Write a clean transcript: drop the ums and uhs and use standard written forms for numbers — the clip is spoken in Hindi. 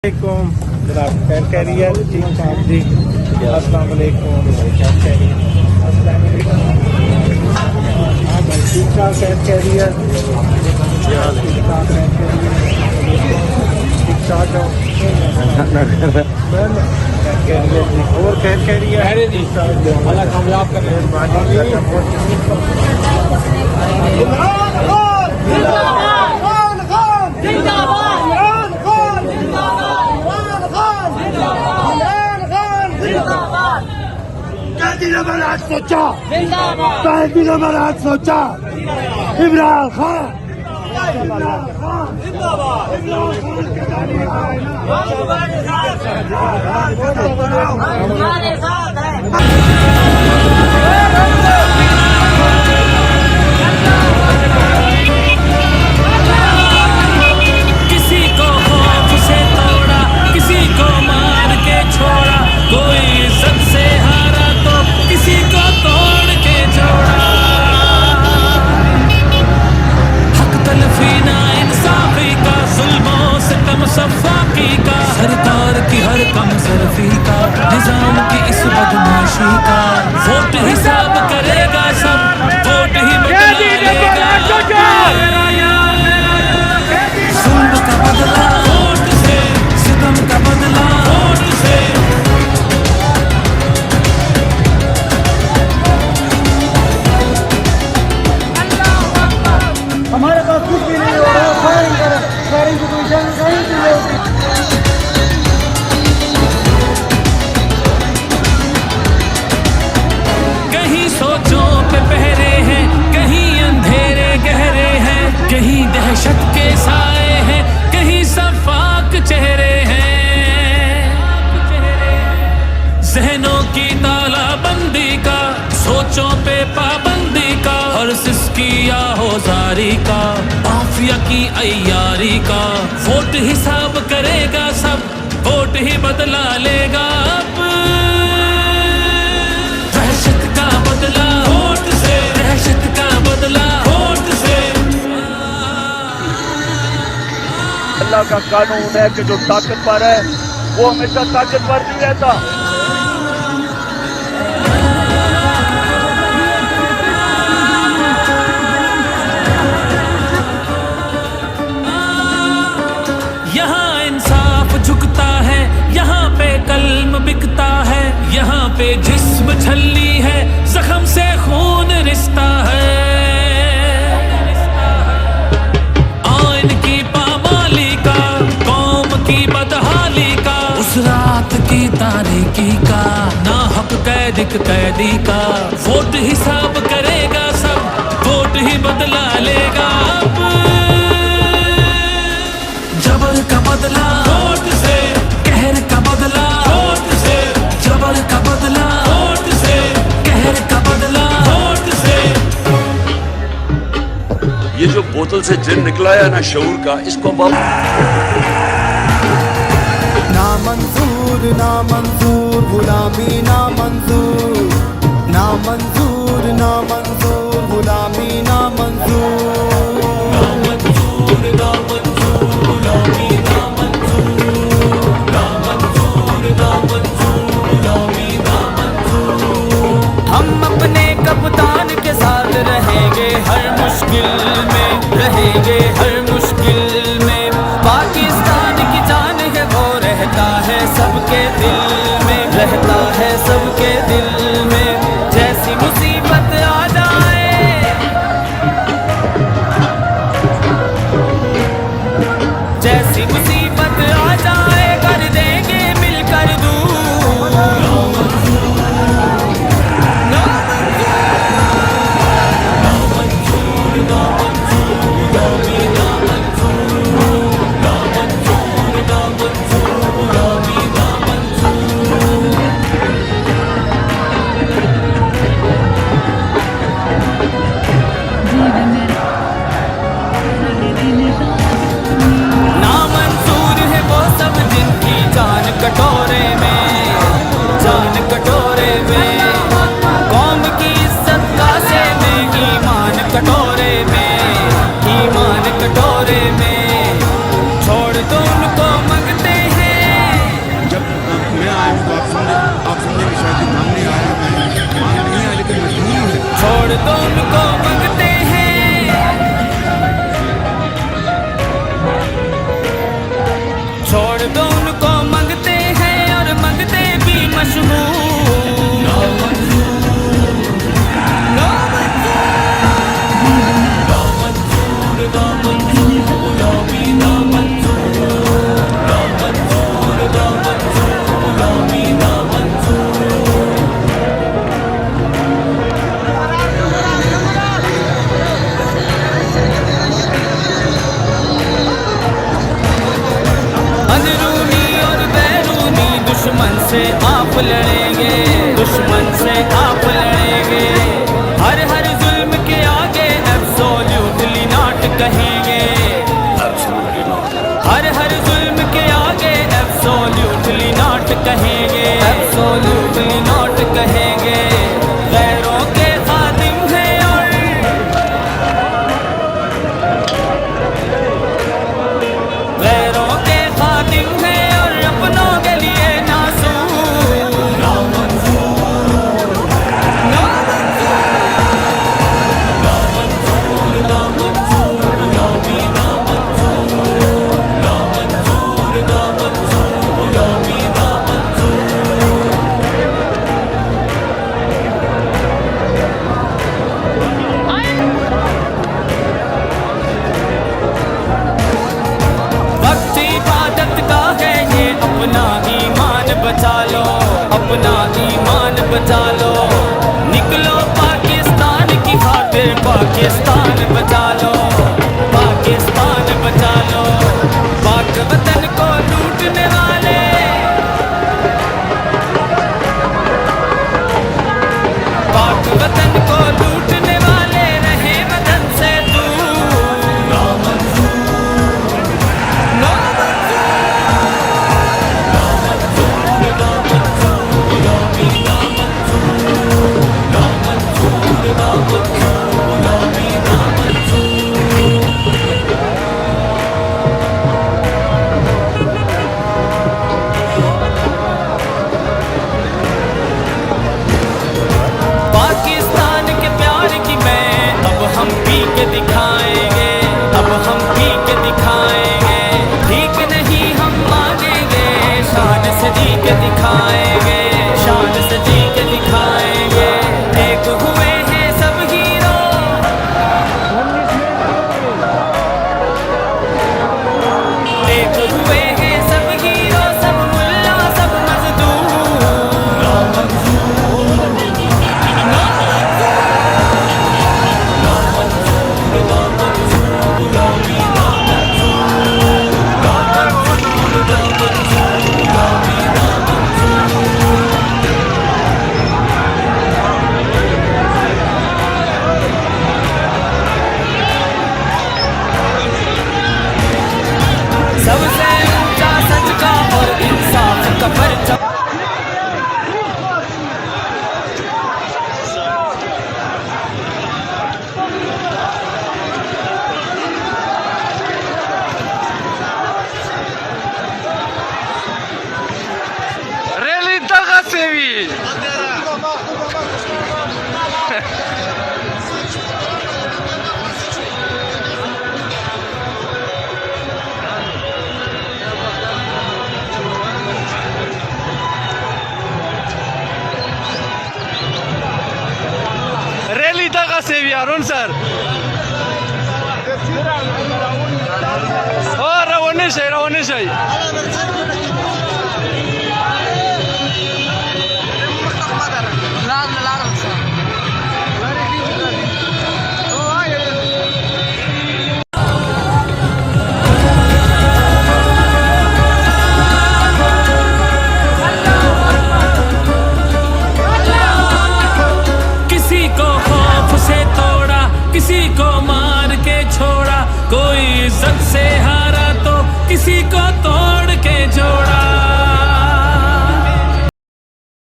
जनाब खैर खैरियत ठीक ठाक जी। अस्सलाम वालेकुम खैर खैरियत। हाँ भाई ठीक ठाक खैर खैरियत ठीक ठाक खैर खैरियत ठीक ठाक हो खैर खैरियत जी और खैर खैरियत ठीक ठाक अल्लाह कामयाब करे आज सोचा आज सोचा इमरान खान किसी को खौफ से तोड़ा, किसी को मार के छोड़ा, कोई इज्जत से हारा तो किसी को तोड़ के जोड़ा। हक तलफी ना इंसाफी का, जुल्मों से कम सफाकी का, सरकार की हर कम सरफी का, निजाम की इस बदमाशी का। वोट हिसाब करेगा सब, वोट ही बदला जुल्म का बदला वोट से, सितम का बदला वोट से। हमारे पास कुछ भी नहीं हो रहा फायरिंग की कोई जानकारी नहीं होगी। कहीं सोचों पे पहरे हैं, कहीं अंधेरे गहरे हैं, कहीं दहशत के साए हैं, कहीं सफाक चेहरे हैं। जहनों की तालाबंदी का, सोचों पे पाबंदी का, और सिसकी आहोजारी का, माफिया की अय्यारी का। वोट हिसाब करेगा सब, वोट ही बदला लेगा अब। दहशत का बदला वोट से, दहशत का बदला वोट से। अल्लाह का कानून है कि जो ताकतवर है वो हमेशा ताकतवर नहीं रहता। यहाँ इंसाफ झुकता है, यहाँ पे कल्म बिकता है, यहाँ पे जिस्म छलनी है, जख्म से खून रिश्ता है। आइन की पामाली का, कौम की बदहाली का, उस रात की तारीकी का, ना हक कैदी का। वोट हिसाब करेगा सब, वोट ही बदला लेगा अब। जबर का बदला वोट से, कहर का बदला वोट से, जबर का बदला वोट से, कहर का बदला वोट से। ये जो बोतल से जिन निकला है ना शऊर का, इसको ना मंजूर गुलामी ना मंजूर, ना मंजूर गुलामी ना मंजूर, ना मंजूर गुलामी ना मंजूर, ना मंजूर गुलामी ना मंजूर। हम अपने कप्तान के साथ रहेंगे हर मुश्किल में, रहेंगे हर मुश्किल में। पाकिस्तान की जान है वो रहता है सबके दिल में, रहता है सबके दिल में। जैसी मुसीबत आ जाए, जैसी मुसीबत आ जाए, कर देंगे मिलकर दूर। दो उनको मंगते हैं और मंगते भी मशहूर। अंदरूनी और बैरूनी दुश्मन से आप लड़ेंगे, दुश्मन से आप लड़ेंगे। हर हर जुल्म के आगे एब्सोल्युटली नॉट कहेंगे, हर हर जुल्म के आगे एब्सोल्युटली नॉट कहेंगे, एब्सोल्युटली नॉट कहेंगे। गैरों के खादिम हैं और गैरों के खादिम हैं और अपनों के लिए वक्त इबादत का है ये, अपना ईमान बचा लो, अपना ईमान बचा लो। निकलो पाकिस्तान की खातिर, पाकिस्तान बचा लो, पाकिस्तान बचा लो। पाक वतन को लूटने वाले, पाक वतन को लूटने वाले रहे वतन से दूर। पाकिस्तान के प्यार की मैं अब हम पी के दिखाएंगे, अब हम पी के दिखाएंगे। ठीक नहीं हम मांगेंगे, शान से जी के दिखाएंगे, शान से जी के दिखाएंगे। एक हुए हैं सब हीरो, एक हुए हैं सब हीरो, सब मुल्ला सब मजदूर। सबसे ऊंचा सच का और इंसाफ का परचम। रैली दगा से भी रैली दगा से भी अरुण सर और रवनिश है